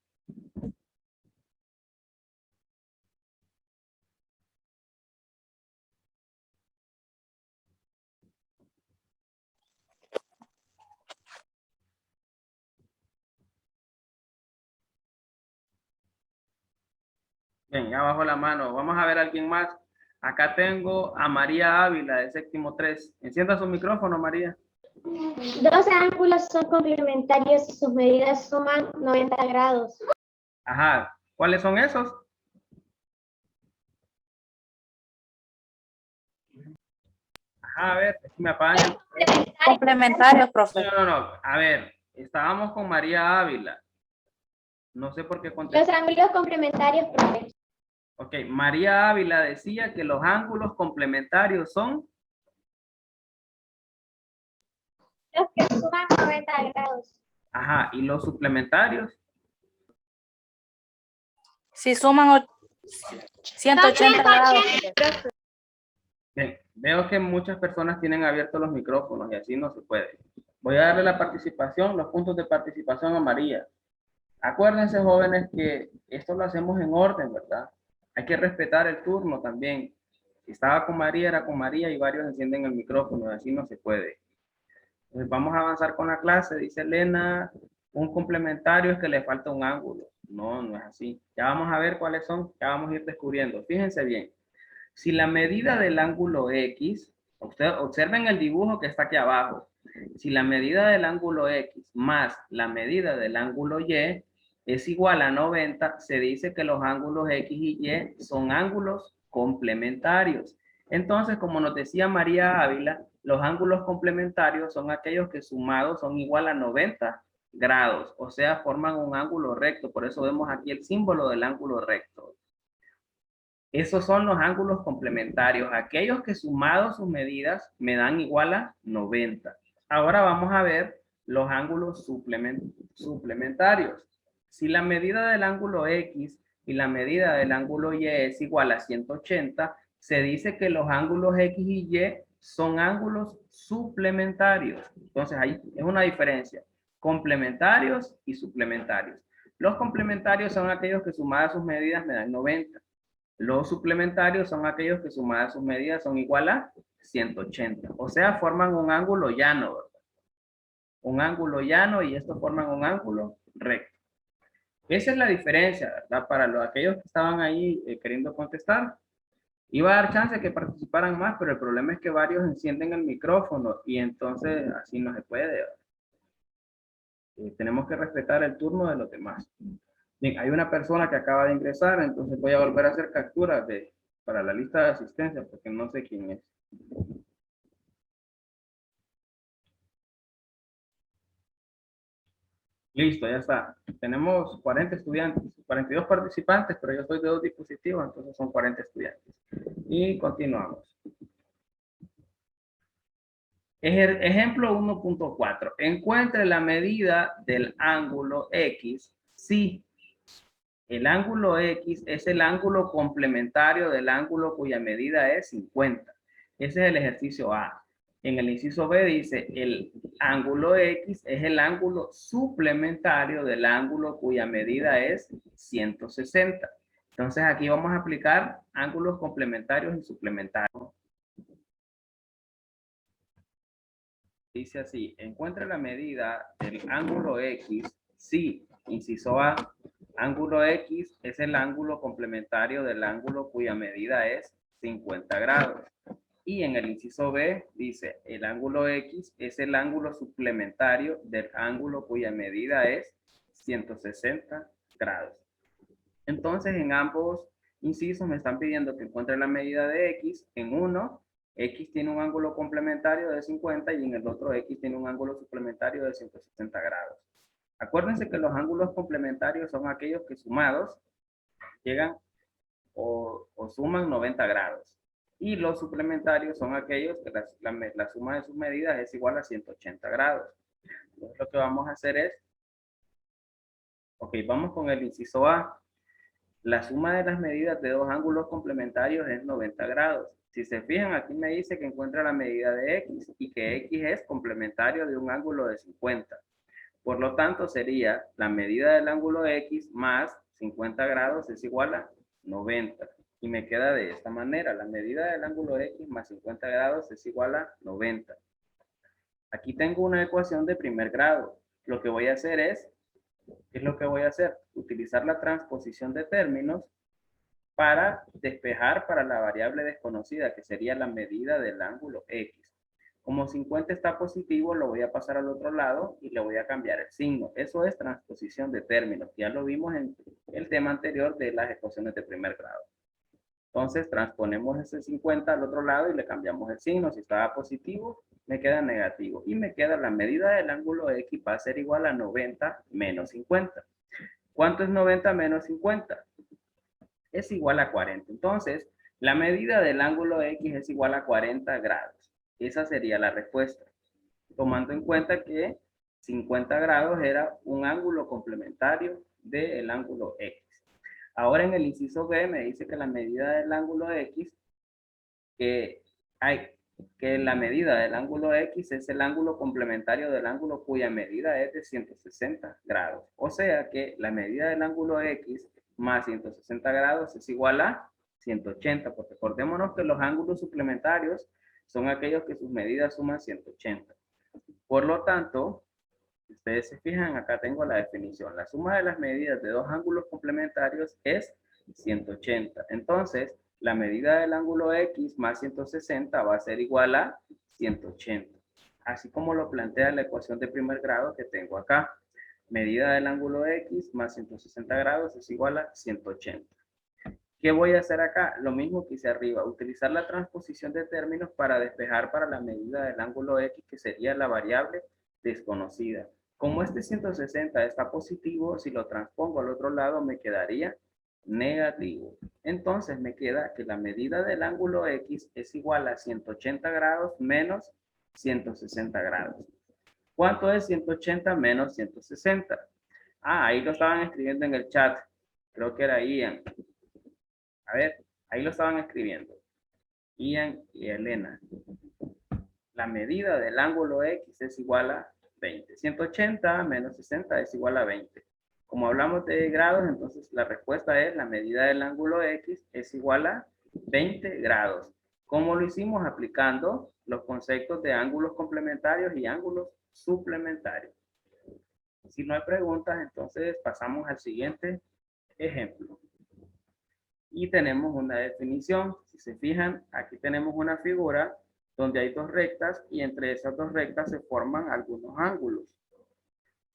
Bien, ya bajó la mano. Vamos a ver a alguien más. Acá tengo a María Ávila de séptimo 3. Encienda su micrófono, María. Dos ángulos son complementarios y sus medidas suman 90 grados. Ajá, ¿cuáles son esos? Ajá, a ver, es que me apagan. Complementarios, profe. No. A ver, estábamos con María Ávila. No sé por qué contestó. Los ángulos complementarios, profe. Ok, María Ávila decía que los ángulos complementarios son... Los que suman 90 grados. Ajá, ¿y los suplementarios? Si suman 180 grados. Bien, veo que muchas personas tienen abiertos los micrófonos y así no se puede. Voy a darle la participación, los puntos de participación a María. Acuérdense, jóvenes, que esto lo hacemos en orden, ¿verdad? Hay que respetar el turno también. Si estaba con María, era con María y varios encienden el micrófono y así no se puede. Entonces vamos a avanzar con la clase. Dice Elena, un complementario es que le falta un ángulo. No, no es así. Ya vamos a ver cuáles son, ya vamos a ir descubriendo. Fíjense bien. Si la medida del ángulo X, observen el dibujo que está aquí abajo. Si la medida del ángulo X más la medida del ángulo Y es igual a 90, se dice que los ángulos X y Y son ángulos complementarios. Entonces, como nos decía María Ávila, los ángulos complementarios son aquellos que sumados son igual a 90 grados, o sea, forman un ángulo recto. Por eso vemos aquí el símbolo del ángulo recto. Esos son los ángulos complementarios, aquellos que sumados sus medidas me dan igual a 90. Ahora vamos a ver los ángulos suplementarios. Si la medida del ángulo X y la medida del ángulo Y es igual a 180, se dice que los ángulos X y Y son ángulos suplementarios. Entonces ahí es una diferencia. Complementarios y suplementarios. Los complementarios son aquellos que sumadas sus medidas me dan 90. Los suplementarios son aquellos que sumadas sus medidas son igual a 180. O sea, forman un ángulo llano, ¿verdad? Un ángulo llano y estos forman un ángulo recto. Esa es la diferencia, ¿verdad? Para aquellos que estaban ahí queriendo contestar. Iba a dar chance de que participaran más, pero el problema es que varios encienden el micrófono y entonces así no se puede. Tenemos que respetar el turno de los demás. Bien, hay una persona que acaba de ingresar, entonces voy a volver a hacer capturas para la lista de asistencia porque no sé quién es. Listo, ya está. Tenemos 40 estudiantes, 42 participantes, pero yo soy de 2 dispositivos, entonces son 40 estudiantes. Y continuamos. Ejemplo 1.4. Encuentre la medida del ángulo X si el ángulo X es el ángulo complementario del ángulo cuya medida es 50. Ese es el ejercicio A. En el inciso B dice, el ángulo X es el ángulo suplementario del ángulo cuya medida es 160. Entonces aquí vamos a aplicar ángulos complementarios y suplementarios. Dice así, encuentre la medida del ángulo X si, inciso A, ángulo X es el ángulo complementario del ángulo cuya medida es 50 grados. Y en el inciso B dice, el ángulo X es el ángulo suplementario del ángulo cuya medida es 160 grados. Entonces, en ambos incisos me están pidiendo que encuentre la medida de X. En uno, X tiene un ángulo complementario de 50 y en el otro X tiene un ángulo suplementario de 160 grados. Acuérdense que los ángulos complementarios son aquellos que sumados llegan o suman 90 grados. Y los suplementarios son aquellos que la suma de sus medidas es igual a 180 grados. Entonces lo que vamos a hacer es, ok, vamos con el inciso A. La suma de las medidas de dos ángulos complementarios es 90 grados. Si se fijan, aquí me dice que encuentra la medida de X y que X es complementario de un ángulo de 50. Por lo tanto, sería la medida del ángulo X más 50 grados es igual a 90. Y me queda de esta manera. La medida del ángulo X más 50 grados es igual a 90. Aquí tengo una ecuación de primer grado. Lo que voy a hacer es, ¿qué es lo que voy a hacer? Utilizar la transposición de términos para despejar para la variable desconocida, que sería la medida del ángulo X. Como 50 está positivo, lo voy a pasar al otro lado y le voy a cambiar el signo. Eso es transposición de términos. Ya lo vimos en el tema anterior de las ecuaciones de primer grado. Entonces, transponemos ese 50 al otro lado y le cambiamos el signo. Si estaba positivo, me queda negativo. Y me queda la medida del ángulo X va a ser igual a 90 menos 50. ¿Cuánto es 90 menos 50? Es igual a 40. Entonces, la medida del ángulo X es igual a 40 grados. Esa sería la respuesta. Tomando en cuenta que 50 grados era un ángulo complementario del ángulo X. Ahora en el inciso B me dice que la medida del ángulo X, que la medida del ángulo X es el ángulo complementario del ángulo cuya medida es de 160 grados. O sea que la medida del ángulo X más 160 grados es igual a 180, porque acordémonos que los ángulos suplementarios son aquellos que sus medidas suman 180. Por lo tanto, si ustedes se fijan, acá tengo la definición. La suma de las medidas de dos ángulos complementarios es 180. Entonces, la medida del ángulo X más 160 va a ser igual a 180. Así como lo plantea la ecuación de primer grado que tengo acá. Medida del ángulo X más 160 grados es igual a 180. ¿Qué voy a hacer acá? Lo mismo que hice arriba. Utilizar la transposición de términos para despejar para la medida del ángulo X, que sería la variable desconocida. Como este 160 está positivo, si lo transpongo al otro lado me quedaría negativo. Entonces me queda que la medida del ángulo X es igual a 180 grados menos 160 grados. ¿Cuánto es 180 menos 160? Ahí lo estaban escribiendo en el chat. Creo que era Ian. A ver, ahí lo estaban escribiendo. Ian y Elena. La medida del ángulo X es igual a 20. 180 menos 60 es igual a 20. Como hablamos de grados, entonces la respuesta es la medida del ángulo X es igual a 20 grados. ¿Cómo lo hicimos? Aplicando los conceptos de ángulos complementarios y ángulos suplementarios. Si no hay preguntas, entonces pasamos al siguiente ejemplo. y tenemos una definición. Si se fijan, aquí tenemos una figura donde hay dos rectas y entre esas dos rectas se forman algunos ángulos.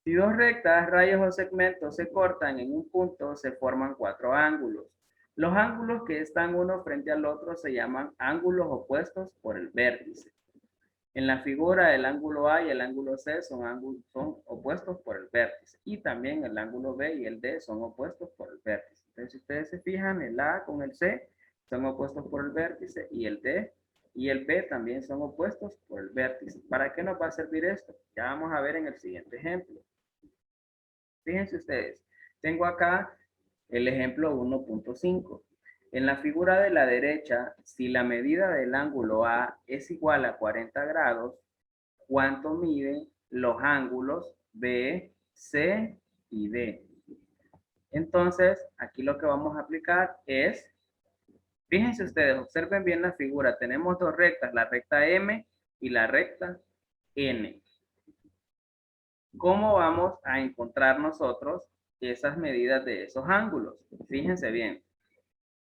Si dos rectas, rayos o segmentos se cortan en un punto, se forman cuatro ángulos. Los ángulos que están uno frente al otro se llaman ángulos opuestos por el vértice. En la figura, el ángulo A y el ángulo C son opuestos por el vértice. Y también el ángulo B y el D son opuestos por el vértice. Entonces, si ustedes se fijan, el A con el C son opuestos por el vértice y el D y el B también son opuestos por el vértice. ¿Para qué nos va a servir esto? Ya vamos a ver en el siguiente ejemplo. Fíjense ustedes, tengo acá el ejemplo 1.5. En la figura de la derecha, si la medida del ángulo A es igual a 40 grados, ¿cuánto miden los ángulos B, C y D? Entonces, aquí lo que vamos a aplicar es, fíjense ustedes, observen bien la figura. Tenemos dos rectas, la recta M y la recta N. ¿Cómo vamos a encontrar nosotros esas medidas de esos ángulos? Fíjense bien.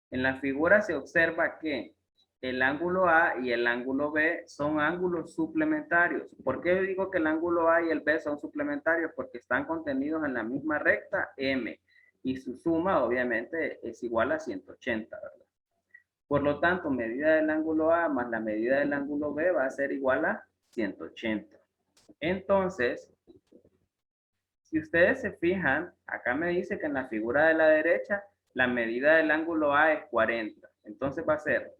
En la figura se observa que el ángulo A y el ángulo B son ángulos suplementarios. ¿Por qué digo que el ángulo A y el B son suplementarios? Porque están contenidos en la misma recta M y su suma obviamente es igual a 180, ¿verdad? Por lo tanto, medida del ángulo A más la medida del ángulo B va a ser igual a 180. Entonces, si ustedes se fijan, acá me dice que en la figura de la derecha la medida del ángulo A es 40. Entonces va a ser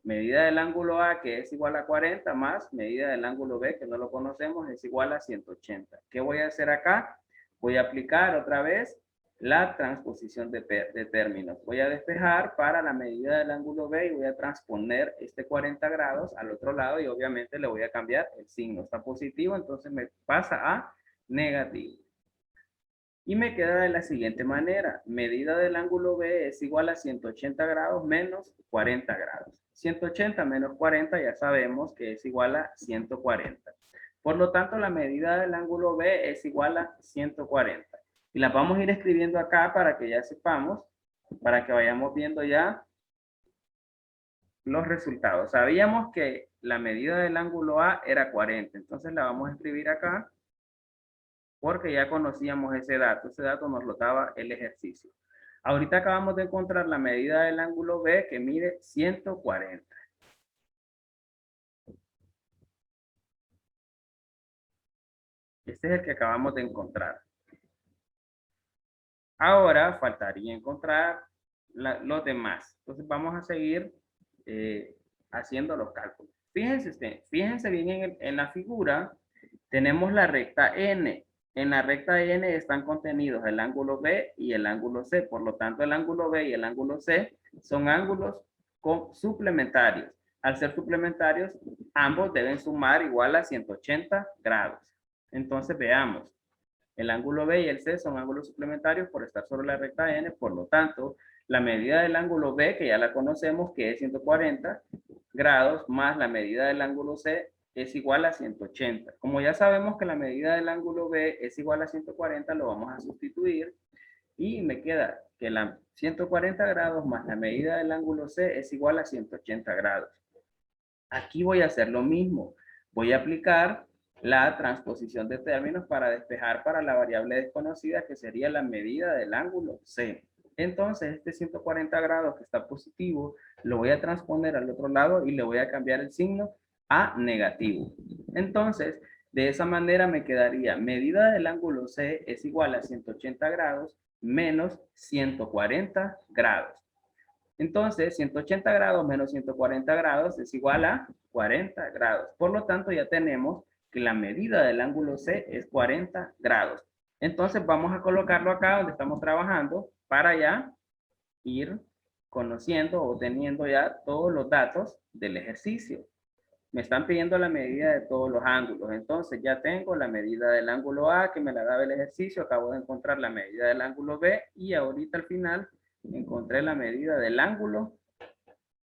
medida del ángulo A, que es igual a 40, más medida del ángulo B, que no lo conocemos, es igual a 180. ¿Qué voy a hacer acá? Voy a aplicar otra vez la transposición de términos. Voy a despejar para la medida del ángulo B y voy a transponer este 40 grados al otro lado y obviamente le voy a cambiar el signo. Está positivo, entonces me pasa a negativo. Y me queda de la siguiente manera. Medida del ángulo B es igual a 180 grados menos 40 grados. 180 menos 40 ya sabemos que es igual a 140. Por lo tanto, la medida del ángulo B es igual a 140. Y la vamos a ir escribiendo acá para que ya sepamos, para que vayamos viendo ya los resultados. Sabíamos que la medida del ángulo A era 40. Entonces la vamos a escribir acá, porque ya conocíamos ese dato nos lo daba el ejercicio. Ahorita acabamos de encontrar la medida del ángulo B que mide 140. Este es el que acabamos de encontrar. Ahora faltaría encontrar los demás. Entonces vamos a seguir haciendo los cálculos. Fíjense bien en la figura, tenemos la recta N. En la recta N están contenidos el ángulo B y el ángulo C. Por lo tanto, el ángulo B y el ángulo C son ángulos suplementarios. Al ser suplementarios, ambos deben sumar igual a 180 grados. Entonces, veamos. El ángulo B y el C son ángulos suplementarios por estar sobre la recta N. Por lo tanto, la medida del ángulo B, que ya la conocemos, que es 140 grados, más la medida del ángulo C, es igual a 180. Como ya sabemos que la medida del ángulo B es igual a 140, lo vamos a sustituir y me queda que la 140 grados más la medida del ángulo C es igual a 180 grados. Aquí voy a hacer lo mismo. Voy a aplicar la transposición de términos para despejar para la variable desconocida, que sería la medida del ángulo C. Entonces, este 140 grados que está positivo, lo voy a transponer al otro lado y le voy a cambiar el signo a negativo. Entonces, de esa manera me quedaría medida del ángulo C es igual a 180 grados menos 140 grados. Entonces, 180 grados menos 140 grados es igual a 40 grados. Por lo tanto, ya tenemos que la medida del ángulo C es 40 grados. Entonces, vamos a colocarlo acá donde estamos trabajando para ya ir conociendo o teniendo ya todos los datos del ejercicio. Me están pidiendo la medida de todos los ángulos. Entonces, ya tengo la medida del ángulo A que me la daba el ejercicio. Acabo de encontrar la medida del ángulo B y ahorita al final encontré la medida del ángulo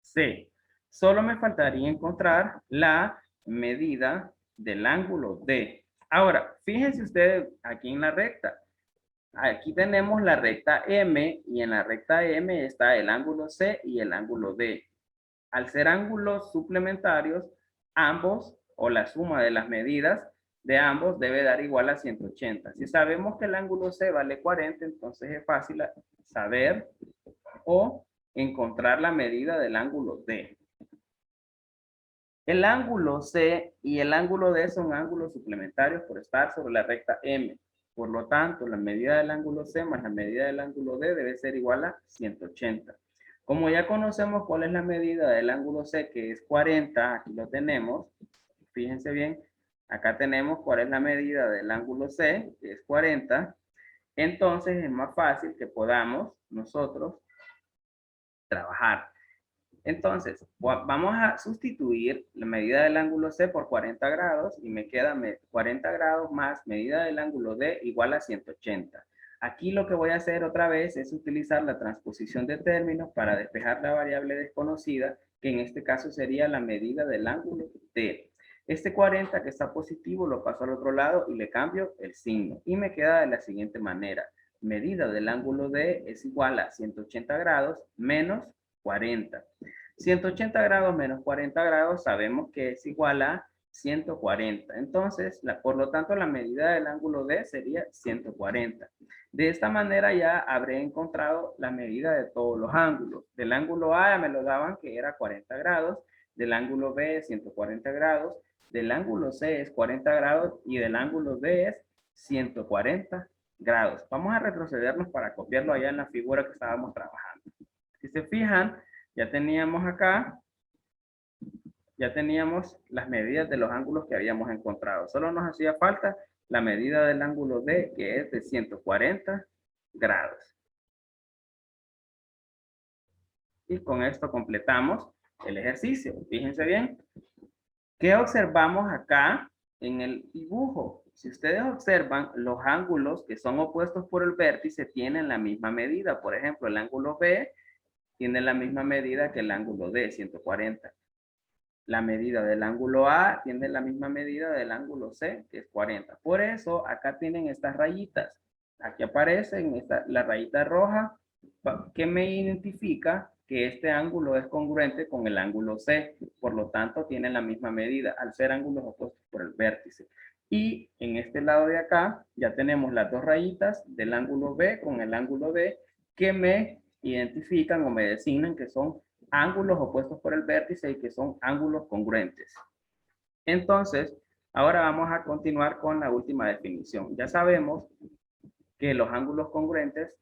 C. Solo me faltaría encontrar la medida del ángulo D. Ahora, fíjense ustedes aquí en la recta. Aquí tenemos la recta M y en la recta M está el ángulo C y el ángulo D. Al ser ángulos suplementarios, ambos o la suma de las medidas de ambos debe dar igual a 180. Si sabemos que el ángulo C vale 40, entonces es fácil saber o encontrar la medida del ángulo D. El ángulo C y el ángulo D son ángulos suplementarios por estar sobre la recta M. Por lo tanto, la medida del ángulo C más la medida del ángulo D debe ser igual a 180. Como ya conocemos cuál es la medida del ángulo C, que es 40, aquí lo tenemos. Fíjense bien, acá tenemos cuál es la medida del ángulo C, que es 40. Entonces es más fácil que podamos nosotros trabajar. Entonces, vamos a sustituir la medida del ángulo C por 40 grados y me queda 40 grados más medida del ángulo D igual a 180. Aquí lo que voy a hacer otra vez es utilizar la transposición de términos para despejar la variable desconocida, que en este caso sería la medida del ángulo D. Este 40 que está positivo lo paso al otro lado y le cambio el signo. Y me queda de la siguiente manera. Medida del ángulo D es igual a 180 grados menos 40. 180 grados menos 40 grados sabemos que es igual a 140. Entonces, por lo tanto, la medida del ángulo D sería 140. De esta manera ya habré encontrado la medida de todos los ángulos. Del ángulo A me lo daban que era 40 grados, del ángulo B es 140 grados, del ángulo C es 40 grados y del ángulo D es 140 grados. Vamos a retrocedernos para copiarlo allá en la figura que estábamos trabajando. Si se fijan, ya teníamos acá, ya teníamos las medidas de los ángulos que habíamos encontrado. Solo nos hacía falta la medida del ángulo D, que es de 140 grados. Y con esto completamos el ejercicio. Fíjense bien. ¿Qué observamos acá en el dibujo? Si ustedes observan, los ángulos que son opuestos por el vértice tienen la misma medida. Por ejemplo, el ángulo B tiene la misma medida que el ángulo D, 140. La medida del ángulo A tiene la misma medida del ángulo C, que es 40. Por eso, acá tienen estas rayitas. Aquí aparecen la rayita roja, que me identifica que este ángulo es congruente con el ángulo C. Por lo tanto, tienen la misma medida, al ser ángulos opuestos por el vértice. Y en este lado de acá, ya tenemos las dos rayitas del ángulo B con el ángulo D, que me identifican o me designan que son ángulos opuestos por el vértice y que son ángulos congruentes. Entonces, ahora vamos a continuar con la última definición. Ya sabemos que los ángulos congruentes,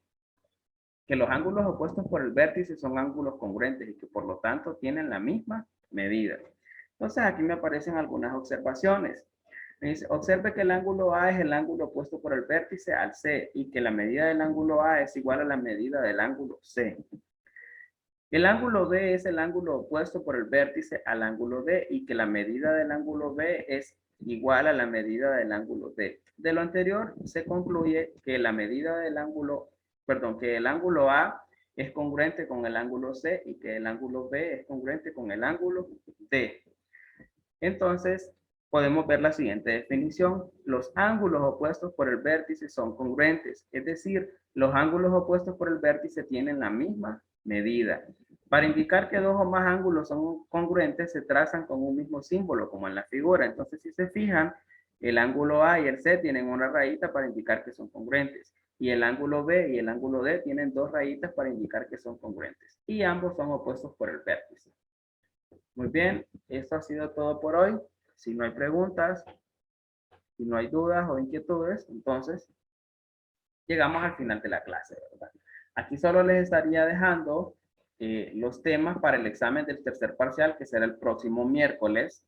que los ángulos opuestos por el vértice son ángulos congruentes y que por lo tanto tienen la misma medida. Entonces, aquí me aparecen algunas observaciones. Me dice, observe que el ángulo A es el ángulo opuesto por el vértice al C y que la medida del ángulo A es igual a la medida del ángulo C. El ángulo D es el ángulo opuesto por el vértice al ángulo D y que la medida del ángulo B es igual a la medida del ángulo D. De lo anterior se concluye que la medida del ángulo, que el ángulo A es congruente con el ángulo C y que el ángulo B es congruente con el ángulo D. Entonces, podemos ver la siguiente definición. Los ángulos opuestos por el vértice son congruentes, es decir, los ángulos opuestos por el vértice tienen la misma medida. Para indicar que dos o más ángulos son congruentes, se trazan con un mismo símbolo, como en la figura. Entonces, si se fijan, el ángulo A y el C tienen una rayita para indicar que son congruentes. Y el ángulo B y el ángulo D tienen dos rayitas para indicar que son congruentes. Y ambos son opuestos por el vértice. Muy bien, esto ha sido todo por hoy. Si no hay preguntas, si no hay dudas o inquietudes, entonces llegamos al final de la clase, ¿verdad? Aquí solo les estaría dejando los temas para el examen del tercer parcial, que será el próximo miércoles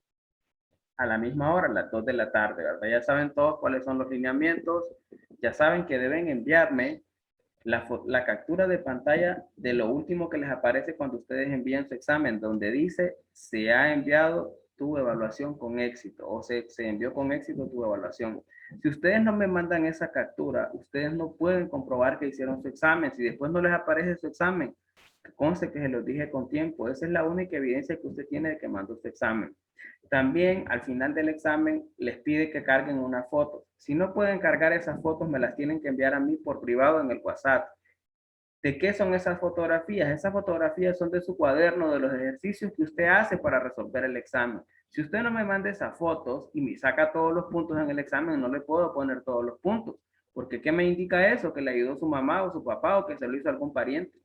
a la misma hora, a las 2 de la tarde, ¿verdad? Ya saben todos cuáles son los lineamientos, ya saben que deben enviarme la captura de pantalla de lo último que les aparece cuando ustedes envían su examen, donde dice se ha enviado tu evaluación con éxito o se envió con éxito tu evaluación. Si ustedes no me mandan esa captura, ustedes no pueden comprobar que hicieron su examen. Si después no les aparece su examen, Conste que se los dije con tiempo. Esa es la única evidencia que usted tiene de que mandó este examen. También al final del examen les pide que carguen una foto. Si no pueden cargar esas fotos, me las tienen que enviar a mí por privado en el WhatsApp. ¿De qué son esas fotografías? Esas fotografías son de su cuaderno, de los ejercicios que usted hace para resolver el examen. Si usted no me manda esas fotos y me saca todos los puntos en el examen, no le puedo poner todos los puntos. Porque ¿qué me indica eso? Que le ayudó su mamá o su papá o que se lo hizo algún pariente.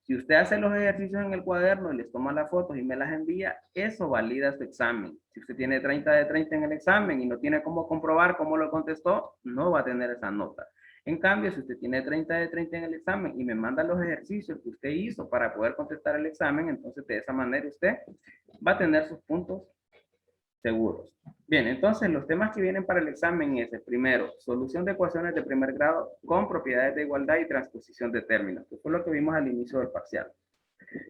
Si usted hace los ejercicios en el cuaderno y les toma las fotos y me las envía, eso valida su examen. Si usted tiene 30 de 30 en el examen y no tiene cómo comprobar cómo lo contestó, no va a tener esa nota. En cambio, si usted tiene 30 de 30 en el examen y me manda los ejercicios que usted hizo para poder contestar el examen, entonces de esa manera usted va a tener sus puntos seguros. Bien, entonces los temas que vienen para el examen es el primero, solución de ecuaciones de primer grado con propiedades de igualdad y transposición de términos, que fue lo que vimos al inicio del parcial.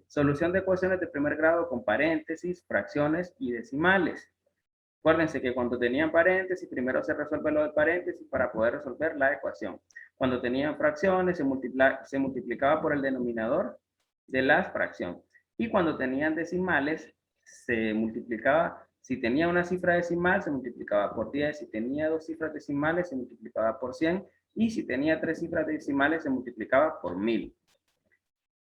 Solución de ecuaciones de primer grado con paréntesis, fracciones y decimales. Acuérdense que cuando tenían paréntesis, primero se resuelve lo de paréntesis para poder resolver la ecuación. Cuando tenían fracciones, se multiplicaba por el denominador de la fracción. Y cuando tenían decimales, se multiplicaba. Si tenía una cifra decimal, se multiplicaba por 10. Si tenía 2 cifras decimales, se multiplicaba por 100. Y si tenía 3 cifras decimales, se multiplicaba por 1000.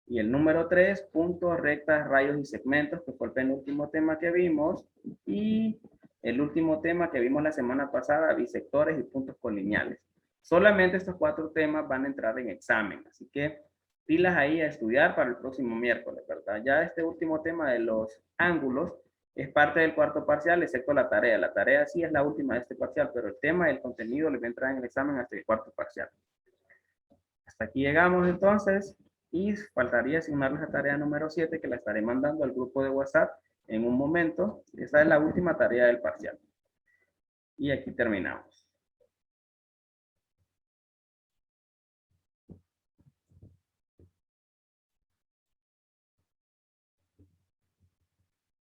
Y el número 3, puntos, rectas, rayos y segmentos, que fue el penúltimo tema que vimos. Y el último tema que vimos la semana pasada, bisectores y puntos colineales. Solamente estos 4 temas van a entrar en examen. Así que pilas ahí a estudiar para el próximo miércoles, ¿verdad? Ya este último tema de los ángulos es parte del cuarto parcial, excepto la tarea. La tarea sí es la última de este parcial, pero el tema y el contenido les va a entrar en el examen hasta el cuarto parcial. Hasta aquí llegamos entonces y faltaría asignarles la tarea número 7 que la estaré mandando al grupo de WhatsApp en un momento. Esa es la última tarea del parcial. Y aquí terminamos.